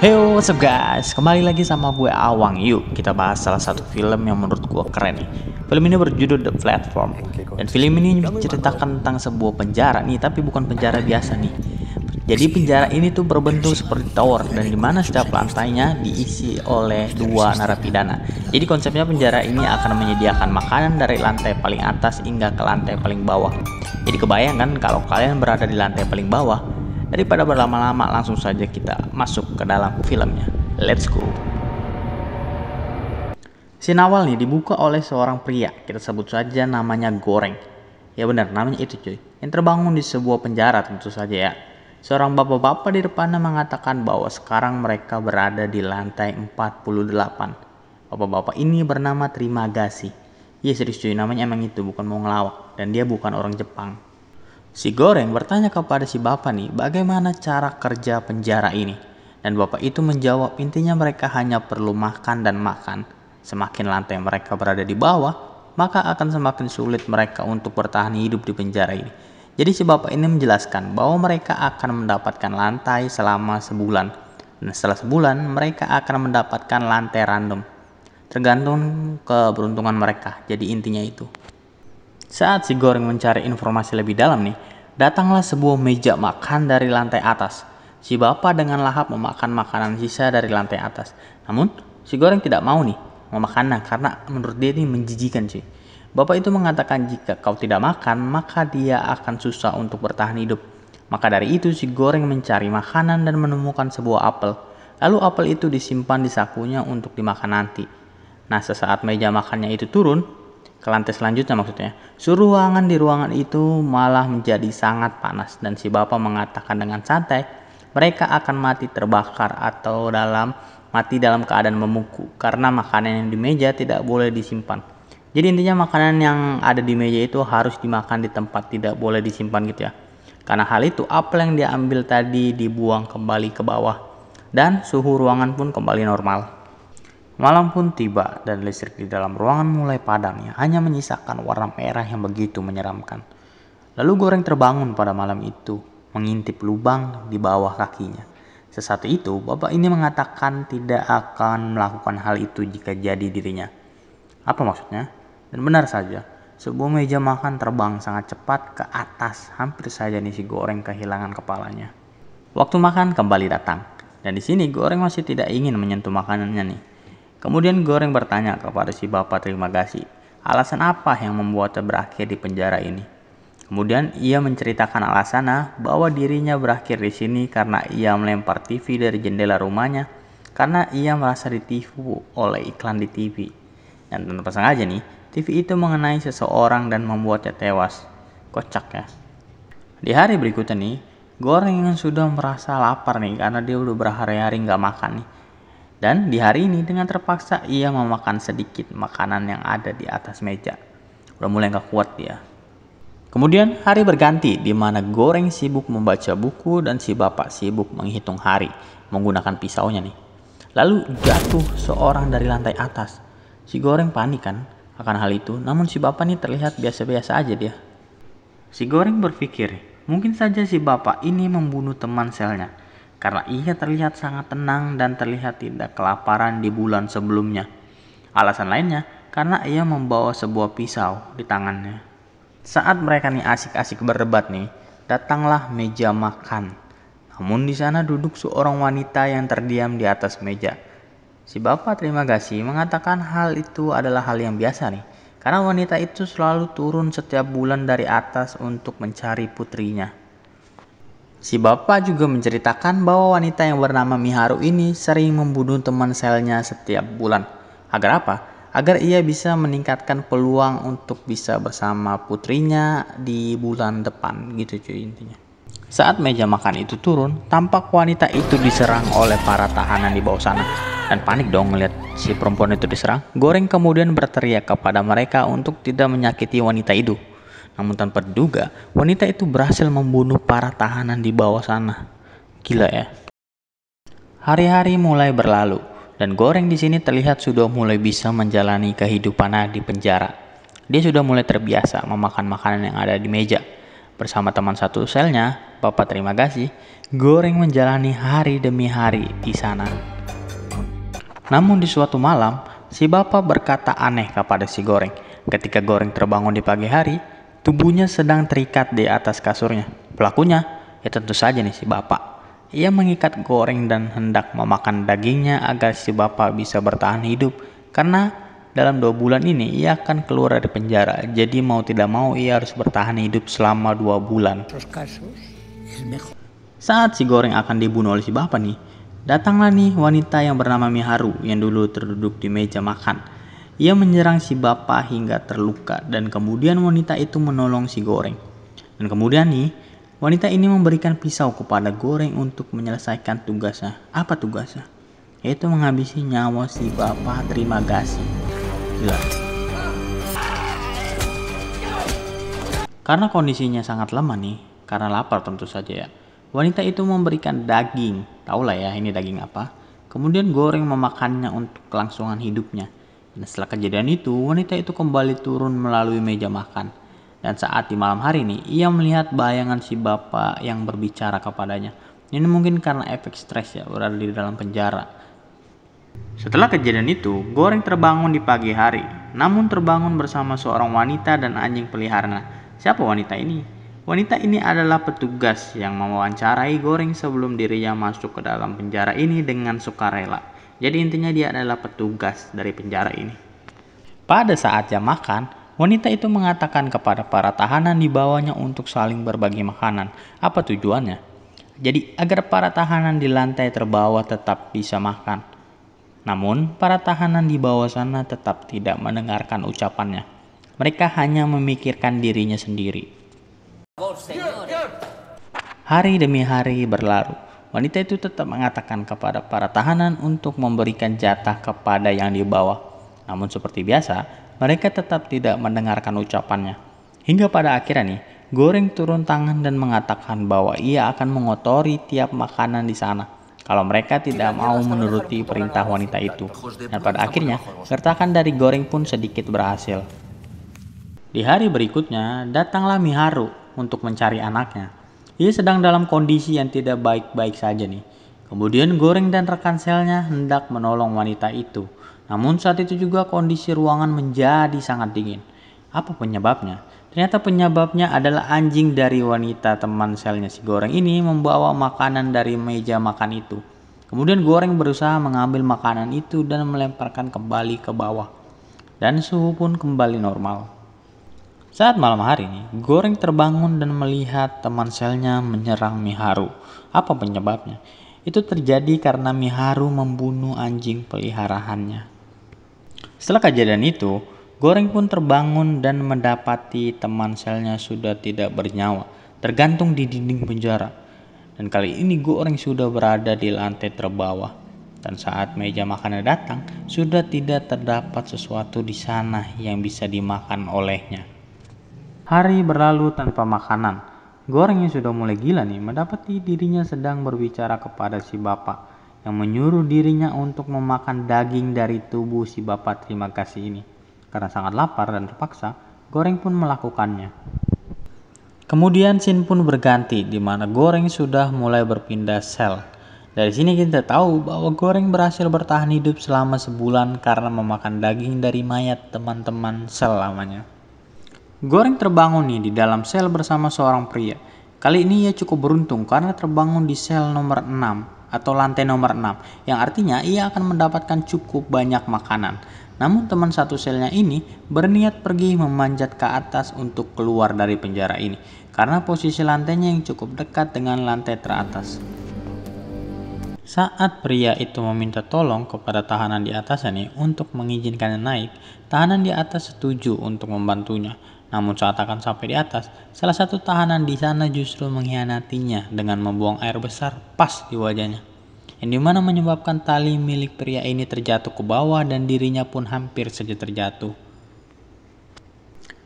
Hey, what's up guys? Kembali lagi sama gue Awang. Yuk kita bahas salah satu film yang menurut gue keren nih. Film ini berjudul The Platform. Dan film ini menceritakan tentang sebuah penjara nih, tapi bukan penjara biasa nih. Jadi penjara ini tuh berbentuk seperti tower, dan dimana setiap lantainya diisi oleh dua narapidana. Jadi konsepnya penjara ini akan menyediakan makanan dari lantai paling atas hingga ke lantai paling bawah. Jadi kebayangkan kalau kalian berada di lantai paling bawah. Daripada berlama-lama, langsung saja kita masuk ke dalam filmnya. Let's go. Scene awal nih dibuka oleh seorang pria, kita sebut saja namanya Goreng. Ya benar, namanya itu cuy. Yang terbangun di sebuah penjara tentu saja ya. Seorang bapak-bapak di depannya mengatakan bahwa sekarang mereka berada di lantai 48. Bapak-bapak ini bernama Trimagasi. Iya serius cuy, namanya emang itu, bukan mau ngelawak. Dan dia bukan orang Jepang. Si Goreng bertanya kepada si bapak nih, bagaimana cara kerja penjara ini? Dan bapak itu menjawab, intinya mereka hanya perlu makan dan makan. Semakin lantai mereka berada di bawah, maka akan semakin sulit mereka untuk bertahan hidup di penjara ini. Jadi si bapak ini menjelaskan bahwa mereka akan mendapatkan lantai selama sebulan. Dan setelah sebulan, mereka akan mendapatkan lantai random. Tergantung keberuntungan mereka, jadi intinya itu. Saat si Goreng mencari informasi lebih dalam nih, datanglah sebuah meja makan dari lantai atas. Si bapak dengan lahap memakan makanan sisa dari lantai atas. Namun, si Goreng tidak mau nih memakannya karena menurut dia ini menjijikan sih. Bapak itu mengatakan jika kau tidak makan, maka dia akan susah untuk bertahan hidup. Maka dari itu si Goreng mencari makanan dan menemukan sebuah apel. Lalu apel itu disimpan di sakunya untuk dimakan nanti. Nah, sesaat meja makannya itu turun, ke lantai selanjutnya maksudnya, ruangan di ruangan itu malah menjadi sangat panas dan si bapak mengatakan dengan santai mereka akan mati terbakar atau mati dalam keadaan memungku karena makanan yang di meja tidak boleh disimpan. Jadi intinya makanan yang ada di meja itu harus dimakan di tempat, tidak boleh disimpan gitu ya. Karena hal itu apel yang diambil tadi dibuang kembali ke bawah dan suhu ruangan pun kembali normal. Malam pun tiba dan listrik di dalam ruangan mulai padam, hanya menyisakan warna merah yang begitu menyeramkan. Lalu Goreng terbangun pada malam itu, mengintip lubang di bawah kakinya. Sesaat itu, bapak ini mengatakan tidak akan melakukan hal itu jika jadi dirinya. Apa maksudnya? Dan benar saja, sebuah meja makan terbang sangat cepat ke atas, hampir saja nih si Goreng kehilangan kepalanya. Waktu makan kembali datang, dan di sini Goreng masih tidak ingin menyentuh makanannya nih. Kemudian Goreng bertanya kepada si bapak Trimagasi, alasan apa yang membuatnya berakhir di penjara ini. Kemudian ia menceritakan alasannya bahwa dirinya berakhir di sini karena ia melempar TV dari jendela rumahnya karena ia merasa ditipu oleh iklan di TV. Dan tanpa sengaja nih, TV itu mengenai seseorang dan membuatnya tewas. Kocak ya. Di hari berikutnya nih, Goreng yang sudah merasa lapar nih karena dia udah berhari-hari nggak makan nih. Dan di hari ini dengan terpaksa ia memakan sedikit makanan yang ada di atas meja. Udah mulai gak kuat dia. Kemudian hari berganti di mana Goreng sibuk membaca buku dan si bapak sibuk menghitung hari menggunakan pisaunya nih. Lalu jatuh seorang dari lantai atas. Si Goreng panik kan akan hal itu, namun si bapak nih terlihat biasa-biasa aja dia. Si Goreng berpikir, mungkin saja si bapak ini membunuh teman selnya. Karena ia terlihat sangat tenang dan terlihat tidak kelaparan di bulan sebelumnya. Alasan lainnya, karena ia membawa sebuah pisau di tangannya. Saat mereka nih asik-asik berdebat nih, datanglah meja makan. Namun di sana duduk seorang wanita yang terdiam di atas meja. Si bapak Trimagasi mengatakan hal itu adalah hal yang biasa nih. Karena wanita itu selalu turun setiap bulan dari atas untuk mencari putrinya. Si bapak juga menceritakan bahwa wanita yang bernama Miharu ini sering membunuh teman selnya setiap bulan. Agar apa? Agar ia bisa meningkatkan peluang untuk bisa bersama putrinya di bulan depan gitu cuy intinya. Saat meja makan itu turun, tampak wanita itu diserang oleh para tahanan di bawah sana. Dan panik dong melihat si perempuan itu diserang. Goreng kemudian berteriak kepada mereka untuk tidak menyakiti wanita itu. Namun tanpa diduga, wanita itu berhasil membunuh para tahanan di bawah sana. Gila ya. Hari-hari mulai berlalu dan Goreng di sini terlihat sudah mulai bisa menjalani kehidupannya di penjara. Dia sudah mulai terbiasa memakan makanan yang ada di meja. Bersama teman satu selnya, Bapak terima kasih, Goreng menjalani hari demi hari di sana. Namun di suatu malam, si Bapak berkata aneh kepada si Goreng. Ketika Goreng terbangun di pagi hari, tubuhnya sedang terikat di atas kasurnya. Pelakunya, ya tentu saja nih si Bapak. Ia mengikat Goreng dan hendak memakan dagingnya agar si Bapak bisa bertahan hidup. Karena dalam 2 bulan ini ia akan keluar dari penjara. Jadi mau tidak mau ia harus bertahan hidup selama 2 bulan. Saat si Goreng akan dibunuh oleh si Bapak nih, datanglah nih wanita yang bernama Miharu yang dulu terduduk di meja makan. Ia menyerang si Bapak hingga terluka dan kemudian wanita itu menolong si Goreng. Dan kemudian nih, wanita ini memberikan pisau kepada Goreng untuk menyelesaikan tugasnya. Apa tugasnya? Yaitu menghabisi nyawa si Bapak terima kasih. Gila. Karena kondisinya sangat lemah nih, karena lapar tentu saja ya. Wanita itu memberikan daging, tahulah ya ini daging apa. Kemudian Goreng memakannya untuk kelangsungan hidupnya. Dan setelah kejadian itu, wanita itu kembali turun melalui meja makan. Dan saat di malam hari ini, ia melihat bayangan si Bapak yang berbicara kepadanya. Ini mungkin karena efek stres ya, berada di dalam penjara. Setelah kejadian itu, Goreng terbangun di pagi hari. Namun terbangun bersama seorang wanita dan anjing peliharaan. Siapa wanita ini? Wanita ini adalah petugas yang mewawancarai Goreng sebelum dirinya masuk ke dalam penjara ini dengan sukarela. Jadi intinya dia adalah petugas dari penjara ini. Pada saat jam makan, wanita itu mengatakan kepada para tahanan di bawahnya untuk saling berbagi makanan. Apa tujuannya? Jadi agar para tahanan di lantai terbawah tetap bisa makan. Namun para tahanan di bawah sana tetap tidak mendengarkan ucapannya. Mereka hanya memikirkan dirinya sendiri. Hari demi hari berlalu. Wanita itu tetap mengatakan kepada para tahanan untuk memberikan jatah kepada yang di bawah. Namun seperti biasa, mereka tetap tidak mendengarkan ucapannya. Hingga pada akhirnya nih, Goreng turun tangan dan mengatakan bahwa ia akan mengotori tiap makanan di sana kalau mereka tidak mau menuruti perintah wanita itu. Dan pada akhirnya, gertakan dari Goreng pun sedikit berhasil. Di hari berikutnya, datanglah Miharu untuk mencari anaknya. Ia sedang dalam kondisi yang tidak baik-baik saja nih. Kemudian Goreng dan rekan selnya hendak menolong wanita itu. Namun saat itu juga kondisi ruangan menjadi sangat dingin. Apa penyebabnya? Ternyata penyebabnya adalah anjing dari wanita teman selnya si Goreng ini membawa makanan dari meja makan itu. Kemudian Goreng berusaha mengambil makanan itu dan melemparkan kembali ke bawah. Dan suhu pun kembali normal. Saat malam hari ini, Goreng terbangun dan melihat teman selnya menyerang Miharu. Apa penyebabnya? Itu terjadi karena Miharu membunuh anjing peliharaannya. Setelah kejadian itu, Goreng pun terbangun dan mendapati teman selnya sudah tidak bernyawa, tergantung di dinding penjara. Dan kali ini Goreng sudah berada di lantai terbawah. Dan saat meja makannya datang, sudah tidak terdapat sesuatu di sana yang bisa dimakan olehnya. Hari berlalu tanpa makanan. Goreng yang sudah mulai gila nih mendapati dirinya sedang berbicara kepada si Bapak yang menyuruh dirinya untuk memakan daging dari tubuh si Bapak terima kasih ini. Karena sangat lapar dan terpaksa, Goreng pun melakukannya. Kemudian scene pun berganti di mana Goreng sudah mulai berpindah sel. Dari sini kita tahu bahwa Goreng berhasil bertahan hidup selama sebulan karena memakan daging dari mayat teman-teman sel lamanya. Goreng terbangun nih di dalam sel bersama seorang pria. Kali ini ia cukup beruntung karena terbangun di sel nomor 6 atau lantai nomor 6, yang artinya ia akan mendapatkan cukup banyak makanan. Namun teman satu selnya ini berniat pergi memanjat ke atas untuk keluar dari penjara ini karena posisi lantainya yang cukup dekat dengan lantai teratas. Saat pria itu meminta tolong kepada tahanan di atasnya nih untuk mengizinkannya naik, tahanan di atas setuju untuk membantunya. Namun saat akan sampai di atas, salah satu tahanan di sana justru mengkhianatinya dengan membuang air besar pas di wajahnya. Yang dimana menyebabkan tali milik pria ini terjatuh ke bawah dan dirinya pun hampir saja terjatuh.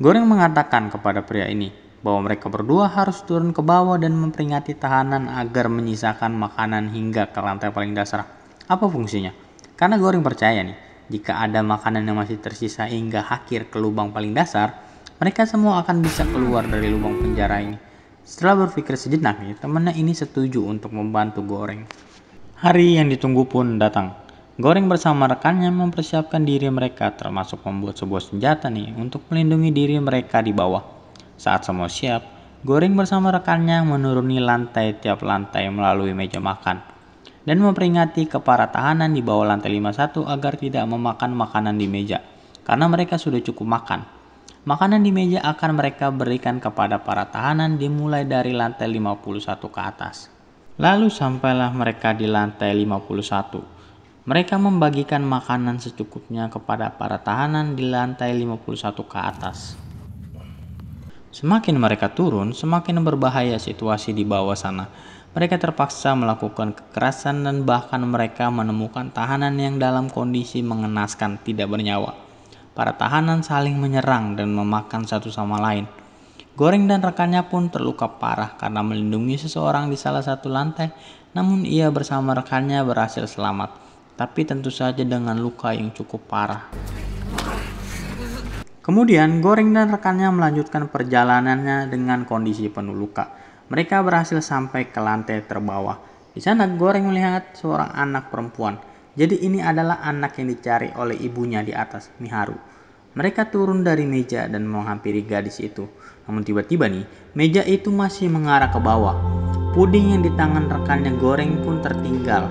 Goreng mengatakan kepada pria ini bahwa mereka berdua harus turun ke bawah dan memperingati tahanan agar menyisakan makanan hingga ke lantai paling dasar. Apa fungsinya? Karena Goreng percaya nih, jika ada makanan yang masih tersisa hingga akhir ke lubang paling dasar, mereka semua akan bisa keluar dari lubang penjara ini. Setelah berpikir sejenak nih, temannya ini setuju untuk membantu Goreng. Hari yang ditunggu pun datang. Goreng bersama rekannya mempersiapkan diri mereka, termasuk membuat sebuah senjata nih untuk melindungi diri mereka di bawah. Saat semua siap, Goreng bersama rekannya menuruni lantai tiap lantai melalui meja makan dan memperingati ke para tahanan di bawah lantai 51 agar tidak memakan makanan di meja karena mereka sudah cukup makan. Makanan di meja akan mereka berikan kepada para tahanan dimulai dari lantai 51 ke atas. Lalu sampailah mereka di lantai 51. Mereka membagikan makanan secukupnya kepada para tahanan di lantai 51 ke atas. Semakin mereka turun, semakin berbahaya situasi di bawah sana. Mereka terpaksa melakukan kekerasan dan bahkan mereka menemukan tahanan yang dalam kondisi mengenaskan tidak bernyawa. Para tahanan saling menyerang dan memakan satu sama lain. Goreng dan rekannya pun terluka parah karena melindungi seseorang di salah satu lantai, namun ia bersama rekannya berhasil selamat, tapi tentu saja dengan luka yang cukup parah. Kemudian Goreng dan rekannya melanjutkan perjalanannya dengan kondisi penuh luka. Mereka berhasil sampai ke lantai terbawah. Di sana Goreng melihat seorang anak perempuan. Jadi ini adalah anak yang dicari oleh ibunya di atas, Miharu. Mereka turun dari meja dan menghampiri gadis itu. Namun tiba-tiba nih, meja itu masih mengarah ke bawah. Puding yang di tangan rekannya Goreng pun tertinggal.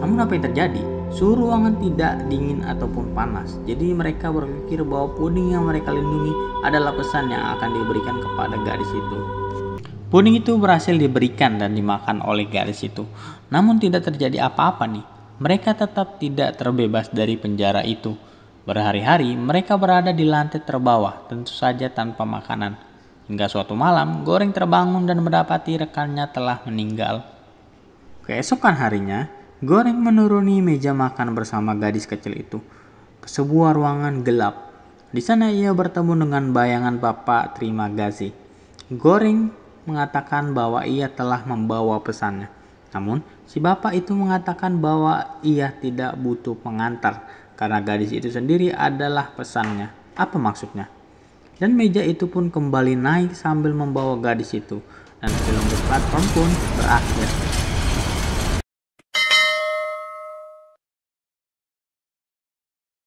Namun apa yang terjadi? Suhu ruangan tidak dingin ataupun panas. Jadi mereka berpikir bahwa puding yang mereka lindungi adalah pesan yang akan diberikan kepada gadis itu. Puding itu berhasil diberikan dan dimakan oleh gadis itu. Namun tidak terjadi apa-apa nih. Mereka tetap tidak terbebas dari penjara itu. Berhari-hari mereka berada di lantai terbawah, tentu saja tanpa makanan. Hingga suatu malam, Goreng terbangun dan mendapati rekannya telah meninggal. Keesokan harinya, Goreng menuruni meja makan bersama gadis kecil itu ke sebuah ruangan gelap. Di sana ia bertemu dengan bayangan Bapak Terima Gazi. Goreng mengatakan bahwa ia telah membawa pesannya. Namun, si bapak itu mengatakan bahwa ia tidak butuh pengantar karena gadis itu sendiri adalah pesannya. Apa maksudnya? Dan meja itu pun kembali naik sambil membawa gadis itu. Dan film The Platform pun berakhir.